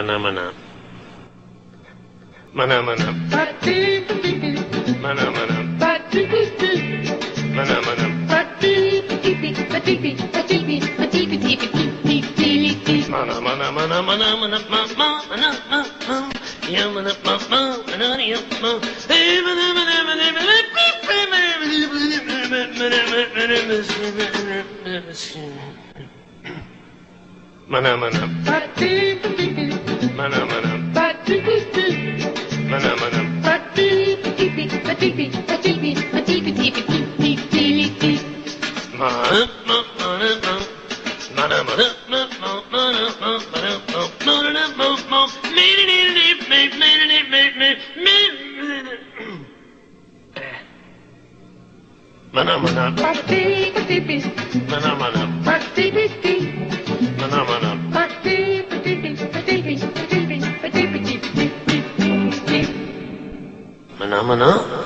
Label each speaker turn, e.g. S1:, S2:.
S1: mana mana mana mana mana mana mana mana mana mana mana mana mana mana ya mana mana mana ya mana mana mana mana mana